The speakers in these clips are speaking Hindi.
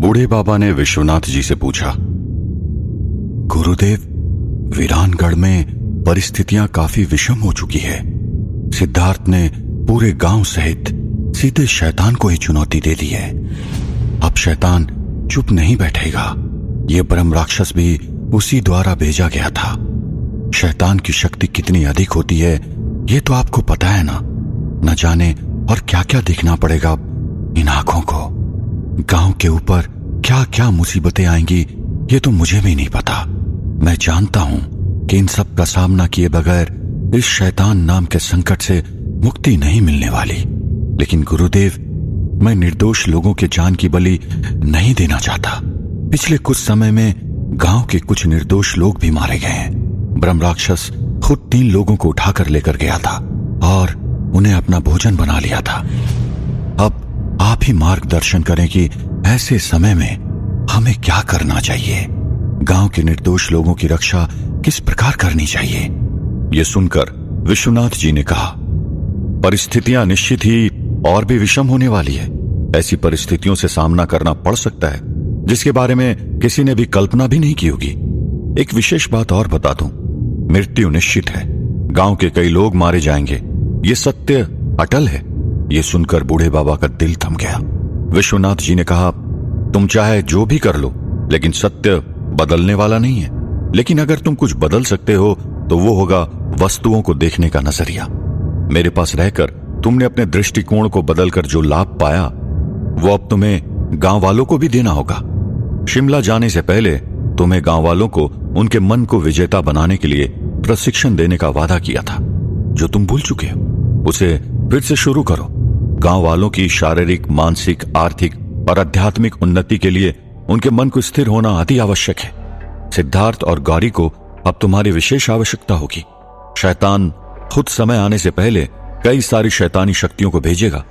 बूढ़े बाबा ने विश्वनाथ जी से पूछा, गुरुदेव, वीरानगढ़ में परिस्थितियां काफी विषम हो चुकी है। सिद्धार्थ ने पूरे गांव सहित सीधे शैतान को ही चुनौती दे दी है। अब शैतान चुप नहीं बैठेगा। यह ब्रह्म राक्षस भी उसी द्वारा भेजा गया था। शैतान की शक्ति कितनी अधिक होती है ये तो आपको पता है ना। न जाने और क्या क्या देखना पड़ेगा इन आंखों को। गांव के ऊपर क्या क्या मुसीबतें आएंगी ये तो मुझे भी नहीं पता। मैं जानता हूं कि इन सब का सामना किए बगैर इस शैतान नाम के संकट से मुक्ति नहीं मिलने वाली। लेकिन गुरुदेव, मैं निर्दोष लोगों के जान की बलि नहीं देना चाहता। पिछले कुछ समय में गांव के कुछ निर्दोष लोग भी मारे गए हैं। ब्रह्म राक्षस खुद 3 लोगों को उठाकर लेकर गया था और उन्हें अपना भोजन बना लिया था। अब आप ही मार्गदर्शन करें कि ऐसे समय में हमें क्या करना चाहिए। गांव के निर्दोष लोगों की रक्षा किस प्रकार करनी चाहिए। यह सुनकर विश्वनाथ जी ने कहा, परिस्थितियां निश्चित ही और भी विषम होने वाली है। ऐसी परिस्थितियों से सामना करना पड़ सकता है जिसके बारे में किसी ने भी कल्पना भी नहीं की होगी। एक विशेष बात और बता दूं, मृत्यु निश्चित है। गांव के कई लोग मारे जाएंगे, ये सत्य अटल है। यह सुनकर बूढ़े बाबा का दिल थम गया। विश्वनाथ जी ने कहा, तुम चाहे जो भी कर लो, लेकिन सत्य बदलने वाला नहीं है। लेकिन अगर तुम कुछ बदल सकते हो तो वो होगा वस्तुओं को देखने का नजरिया। मेरे पास रहकर तुमने अपने दृष्टिकोण को बदलकर जो लाभ पाया वो अब तुम्हें गांव वालों को भी देना होगा। शिमला जाने से पहले तुम्हें गांव वालों को उनके मन को विजेता बनाने के लिए प्रशिक्षण देने का वादा किया था। जो तुम भूल चुके हो उसे फिर से शुरू करो। गांव वालों की शारीरिक, मानसिक, आर्थिक और आध्यात्मिक उन्नति के लिए उनके मन को स्थिर होना अति आवश्यक है। सिद्धार्थ और गौरी को अब तुम्हारी विशेष आवश्यकता होगी। शैतान खुद समय आने से पहले कई सारी शैतानी शक्तियों को भेजेगा,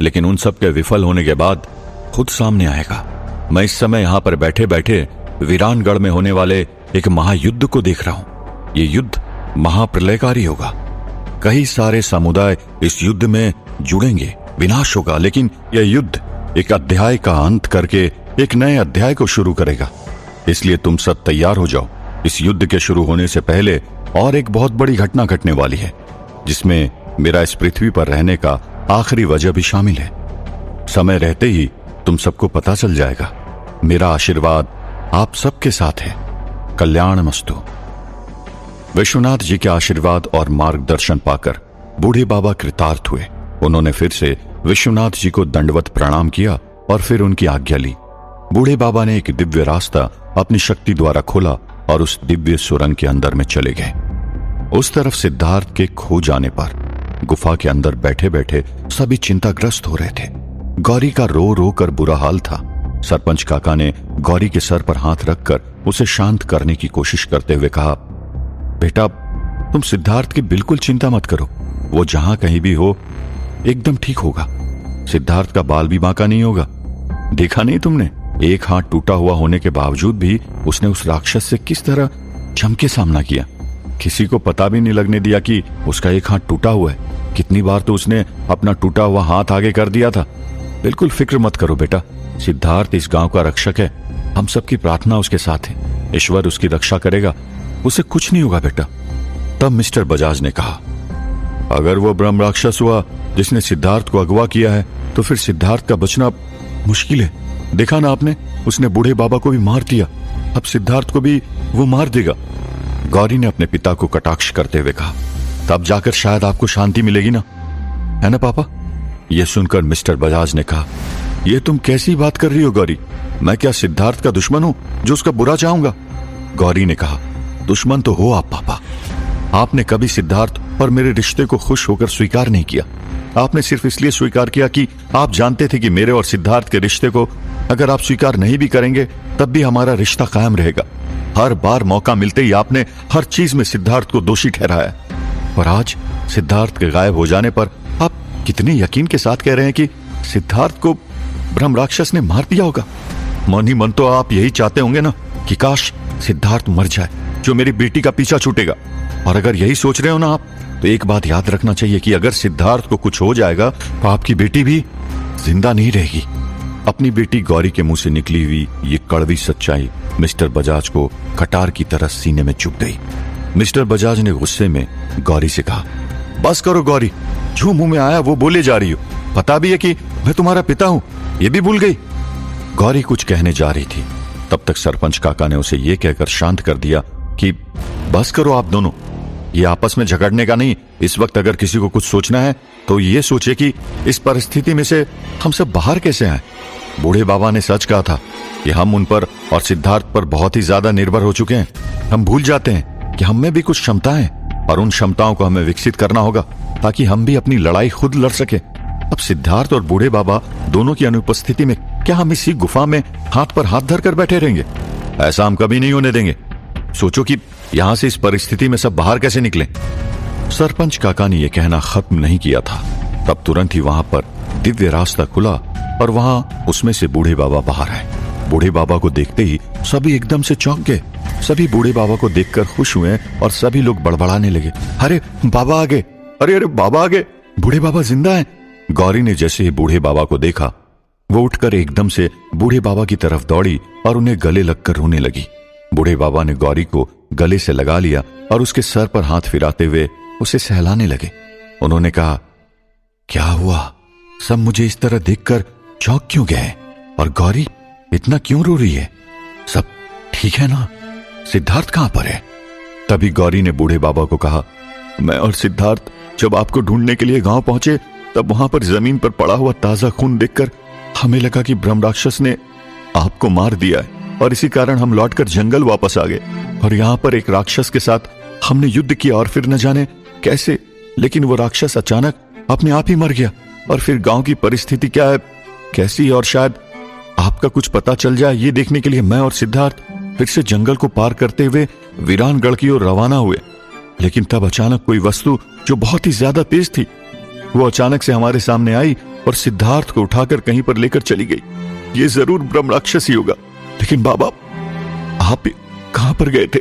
लेकिन उन सब के विफल होने के बाद खुद सामने आएगा। मैं इस समय यहां पर बैठे बैठे वीरानगढ़ में होने वाले एक महायुद्ध को देख रहा हूं। ये युद्ध महाप्रलयकारी होगा। कई सारे समुदाय इस युद्ध में जुड़ेंगे, विनाश होगा, लेकिन यह युद्ध एक अध्याय का अंत करके एक नए अध्याय को शुरू करेगा। इसलिए तुम सब तैयार हो जाओ। इस युद्ध के शुरू होने से पहले और एक बहुत बड़ी घटना घटने वाली है, जिसमें मेरा इस पृथ्वी पर रहने का आखिरी वजह भी शामिल है। समय रहते ही तुम सबको पता चल जाएगा। मेरा आशीर्वाद आप सबके साथ है। कल्याणमस्तु। विश्वनाथ जी के आशीर्वाद और मार्गदर्शन पाकर बूढ़े बाबा कृतार्थ हुए। उन्होंने फिर से विश्वनाथ जी को दंडवत प्रणाम किया और फिर उनकी आज्ञा ली। बूढ़े बाबा ने एक दिव्य रास्ता अपनी शक्ति द्वारा खोला और उस दिव्य सुरंग के अंदर में चले गए। उस तरफ सिद्धार्थ के खो जाने पर गुफा के अंदर बैठे बैठे सभी चिंताग्रस्त हो रहे थे। गौरी का रो रो कर बुरा हाल था। सरपंच काका ने गौरी के सर पर हाथ रखकर उसे शांत करने की कोशिश करते हुए कहा, बेटा, तुम सिद्धार्थ की बिल्कुल चिंता मत करो। वो जहां कहीं भी हो एकदम ठीक होगा। सिद्धार्थ का बाल भी बांका नहीं होगा। देखा नहीं तुमने, एक हाथ टूटा हुआ होने के बावजूद भी उसने उस राक्षस से किस तरह जम के सामना किया। किसी को पता भी नहीं लगने दिया कि उसका एक हाथ टूटा हुआ है। कितनी बार तो उसने अपना टूटा हुआ हाथ आगे कर दिया था। बिल्कुल फिक्र मत करो बेटा, सिद्धार्थ इस गांव का रक्षक है। हम सबकी प्रार्थना उसके साथ है। ईश्वर उसकी रक्षा करेगा, उसे कुछ नहीं होगा बेटा। तब मिस्टर बजाज ने कहा, अगर वो ब्रह्म राक्षस हुआ जिसने सिद्धार्थ को अगवा किया है तो फिर सिद्धार्थ का बचना मुश्किल है। देखा ना आपने, उसने बूढ़े बाबा को भी मार दिया, अब सिद्धार्थ को भी वो मार देगा। गौरी ने अपने पिता को कटाक्ष करते हुए कहा, तब जाकर शायद आपको शांति मिलेगी ना, है ना पापा? यह सुनकर मिस्टर बजाज ने कहा, यह तुम कैसी बात कर रही हो गौरी? मैं क्या सिद्धार्थ का दुश्मन हूं जो उसका बुरा चाहूंगा? गौरी ने कहा, दुश्मन तो हो आप पापा। आपने कभी सिद्धार्थ और मेरे रिश्ते को खुश होकर स्वीकार नहीं किया। आपने सिर्फ इसलिए स्वीकार किया कि आप जानते थे कि मेरे और सिद्धार्थ के रिश्ते को अगर आप स्वीकार नहीं भी करेंगे तब भी हमारा रिश्ता कायम रहेगा। हर बार मौका मिलते ही आपने हर चीज में सिद्धार्थ को दोषी ठहराया, और आज सिद्धार्थ के गायब हो जाने पर आप कितने यकीन के साथ कह रहे हैं कि सिद्धार्थ को ब्रह्म राक्षस ने मार दिया होगा। मन ही मन तो आप यही चाहते होंगे ना कि काश सिद्धार्थ मर जाए, जो मेरी बेटी का पीछा छूटेगा। और अगर यही सोच रहे हो ना आप, तो एक बात याद रखना चाहिए कि अगर सिद्धार्थ को कुछ हो जाएगा तो आपकी बेटी भी जिंदा नहीं रहेगी। अपनी बेटी गौरी के मुंह से निकली हुई ये कड़वी सच्चाई मिस्टर बजाज को कटार की तरह सीने में चुभ गई। मिस्टर बजाज ने गुस्से में गौरी से कहा, बस करो गौरी, जो मुंह में आया वो बोले जा रही हो। पता भी है कि मैं तुम्हारा पिता हूं, ये भी भूल गई। गौरी कुछ कहने जा रही थी, तब तक सरपंच काका ने उसे ये कहकर शांत कर दिया कि बस करो आप दोनों, ये आपस में झगड़ने का नहीं। इस वक्त अगर किसी को कुछ सोचना है तो ये सोचे कि इस परिस्थिति में से हम सब बाहर कैसे आए। बूढ़े बाबा ने सच कहा था कि हम उन पर और सिद्धार्थ पर बहुत ही ज्यादा निर्भर हो चुके हैं। हम भूल जाते हैं कि हम में भी कुछ क्षमताएं हैं और उन क्षमताओं को हमें विकसित करना होगा ताकि हम भी अपनी लड़ाई खुद लड़ सके। अब सिद्धार्थ और बूढ़े बाबा दोनों की अनुपस्थिति में क्या हम इसी गुफा में हाथ पर हाथ धरकर बैठे रहेंगे? ऐसा हम कभी नहीं होने देंगे। सोचो कि यहां से इस परिस्थिति में सब बाहर कैसे निकले। सरपंच काका ने यह कहना खत्म नहीं किया था, तब तुरंत ही वहां पर दिव्य रास्ता खुला और वहां उसमें से बूढ़े बाबा बाहर आए। बूढ़े बाबा को देखते ही सभी एकदम से चौंक गए। सभी बूढ़े बाबा को देखकर खुश हुए और सभी लोग बड़बड़ाने लगे, अरे बाबा आ गए, अरे अरे बाबा आ गए, बूढ़े बाबा जिंदा हैं। गौरी ने जैसे ही बूढ़े बाबा को देखा, वो उठकर एकदम से बूढ़े बाबा की तरफ दौड़ी और उन्हें गले लगकर रोने लगी। बूढ़े बाबा ने गौरी को गले से लगा लिया और उसके सर पर हाथ फिराते हुए उसे सहलाने लगे। उन्होंने कहा, क्या हुआ? सब मुझे इस तरह देखकर चौंक क्यों गए? और गौरी इतना क्यों रो रही है? सब ठीक है ना? सिद्धार्थ कहां पर है? तभी गौरी ने बूढ़े बाबा को कहा, मैं और सिद्धार्थ जब आपको ढूंढने के लिए गांव पहुंचे तब वहां पर जमीन पर पड़ा हुआ ताजा खून देखकर हमें लगा कि ब्रह्म राक्षस ने आपको मार दिया है और इसी कारण हम लौटकर जंगल वापस आ गए और यहाँ पर एक राक्षस के साथ हमने युद्ध किया और फिर न जाने कैसे, लेकिन वो राक्षस अचानक अपने आप ही मर गया। और फिर गांव की परिस्थिति क्या है, कैसी, और शायद आपका कुछ पता चल जाए ये देखने के लिए मैं और सिद्धार्थ फिर से जंगल को पार करते हुए वीरानगढ़ की ओर रवाना हुए। लेकिन तब अचानक कोई वस्तु जो बहुत ही ज्यादा तेज थी वो अचानक से हमारे सामने आई और सिद्धार्थ को उठाकर कहीं पर लेकर चली गई। ये जरूर ब्रह्म राक्षस ही होगा। लेकिन बाबा, आप कहां पर गए थे?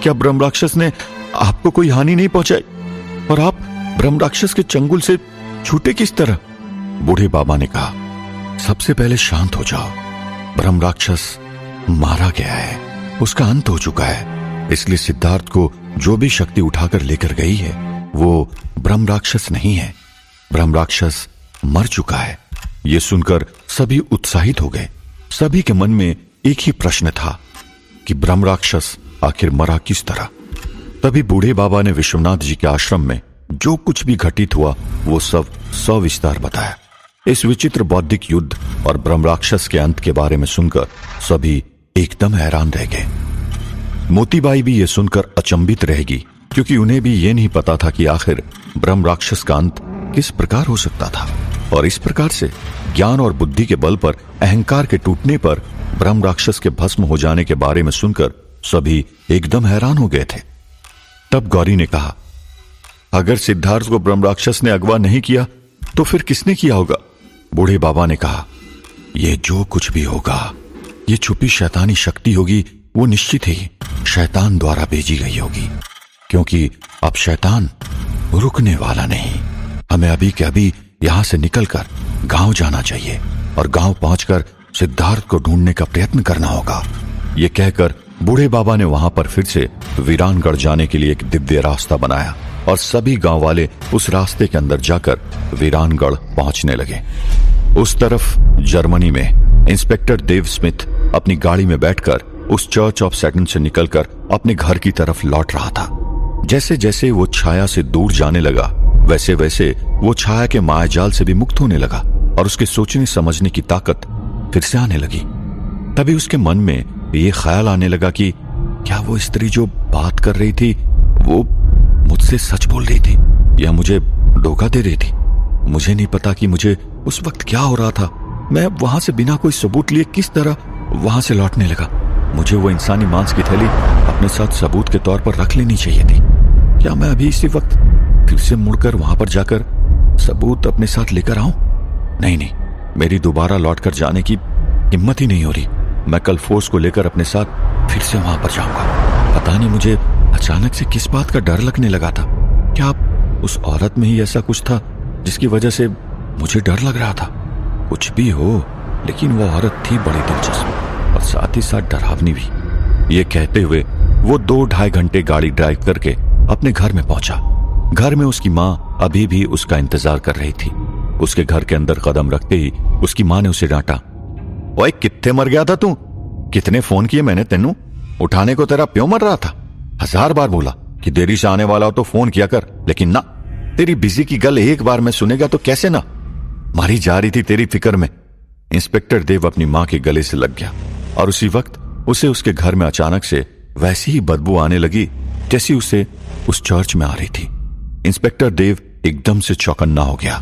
क्या ब्रह्म राक्षस ने आपको कोई हानि नहीं पहुंचाई? और आप ब्रह्म राक्षस के चंगुल से छूटे किस तरह? बूढ़े बाबा ने कहा, सबसे पहले शांत हो जाओ। ब्रह्म राक्षस मारा गया है, उसका अंत हो चुका है। इसलिए सिद्धार्थ को जो भी शक्ति उठाकर लेकर गई है वो ब्रह्म राक्षस नहीं है। ब्रह्म राक्षस मर चुका है। यह सुनकर सभी उत्साहित हो गए। सभी के मन में एक ही प्रश्न था कि ब्रह्म राक्षस आखिर मरा किस तरह। तभी बूढ़े बाबा ने विश्वनाथ जी के आश्रम में जो कुछ भी घटित हुआ वो सब सविस्तार बताया। इस विचित्र बौद्धिक युद्ध और ब्रह्म राक्षस के अंत के बारे में सुनकर सभी एकदम हैरान रह गए। मोतीबाई भी ये सुनकर अचंभित रहेगी, क्योंकि उन्हें भी ये नहीं पता था कि आखिर ब्रह्म राक्षस का अंत किस प्रकार हो सकता था। और इस प्रकार से ज्ञान और बुद्धि के बल पर अहंकार के टूटने पर ब्रह्म राक्षस के भस्म हो जाने के बारे में सुनकर सभी एकदम हैरान हो गए थे। तब गौरी ने कहा, अगर सिद्धार्थ को ब्रह्म राक्षस ने अगवा नहीं किया तो फिर किसने किया होगा? बूढ़े बाबा ने कहा, यह जो कुछ भी होगा, ये छुपी शैतानी शक्ति होगी, वो निश्चित ही शैतान द्वारा भेजी गई होगी, क्योंकि अब शैतान रुकने वाला नहीं। हमें अभी के अभी यहां से निकलकर गांव जाना चाहिए और गांव पहुंचकर सिद्धार्थ को ढूंढने का प्रयत्न करना होगा। ये कहकर बूढ़े बाबा ने वहां पर फिर से वीरानगढ़ जाने के लिए एक दिव्य रास्ता बनाया और सभी गांव वाले उस रास्ते के अंदर जाकर वीरानगढ़ पहुंचने लगे। उस तरफ जर्मनी में इंस्पेक्टर देव स्मिथ अपनी गाड़ी में बैठकर उस चर्च ऑफ सैटन से निकलकर अपने घर की तरफ लौट रहा था। जैसे जैसे वो छाया से दूर जाने लगा, वैसे वैसे वो छाया के मायाजाल से भी मुक्त होने लगा और उसके सोचने समझने की ताकत फिर से आने लगी। तभी उसके मन में ये ख्याल आने लगा कि क्या वो स्त्री जो बात कर रही थी वो मुझसे सच बोल रही थी या मुझे धोखा दे रही थी। मुझे नहीं पता कि मुझे उस वक्त क्या हो रहा था। मैं वहां से बिना कोई सबूत लिए किस तरह वहां से लौटने लगा। मुझे वो इंसानी मांस की थैली अपने साथ सबूत के तौर पर रख लेनी चाहिए थी। क्या मैं अभी इसी वक्त फिर से मुड़कर वहां पर जाकर सबूत अपने साथ लेकर आऊं? नहीं, मेरी दोबारा लौटकर जाने की हिम्मत ही नहीं हो रही। मैं कल फोर्स को लेकर अपने साथ फिर से वहां पर जाऊंगा। पता नहीं मुझे अचानक से किस बात का डर लगने लगा था। क्या उस औरत में ही ऐसा कुछ था जिसकी वजह से मुझे डर लग रहा था? कुछ भी हो, लेकिन वो औरत थी बड़ी दिलचस्प और साथ ही साथ डरावनी भी। ये कहते हुए वो 2-2.5 घंटे गाड़ी ड्राइव करके अपने घर में पहुंचा। घर में उसकी माँ अभी भी उसका इंतजार कर रही थी। उसके घर के अंदर कदम रखते ही उसकी माँ ने उसे डांटा, ओए कित्थे मर गया था तू? कितने फोन किए मैंने तेनू, उठाने को तेरा प्यों मर रहा था। 1000 बार बोला कि देरी से आने वाला हो तो फोन किया कर, लेकिन ना, तेरी बिजी की गल एक बार में सुनेगा तो कैसे ना। मारी जा रही थी तेरी फिक्र में। इंस्पेक्टर देव अपनी माँ के गले से लग गया और उसी वक्त उसे उसके घर में अचानक से वैसी ही बदबू आने लगी जैसी उसे उस चर्च में आ रही थी। इंस्पेक्टर देव एकदम से चौकन्ना हो गया।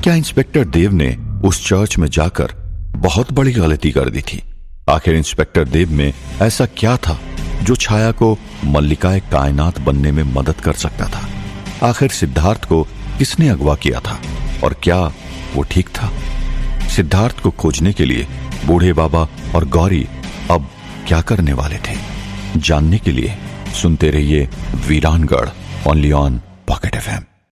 क्या इंस्पेक्टर देव ने उस चर्च में जाकर बहुत बड़ी गलती कर दी थी? आखिर इंस्पेक्टर देव में ऐसा क्या था जो छाया को मल्लिकाए कायनात बनने में मदद कर सकता था? आखिर सिद्धार्थ को किसने अगवा किया था और क्या वो ठीक था? सिद्धार्थ को खोजने के लिए बूढ़े बाबा और गौरी अब क्या करने वाले थे? जानने के लिए सुनते रहिए वीरानगढ़ ओनली ऑन पॉकेट FM।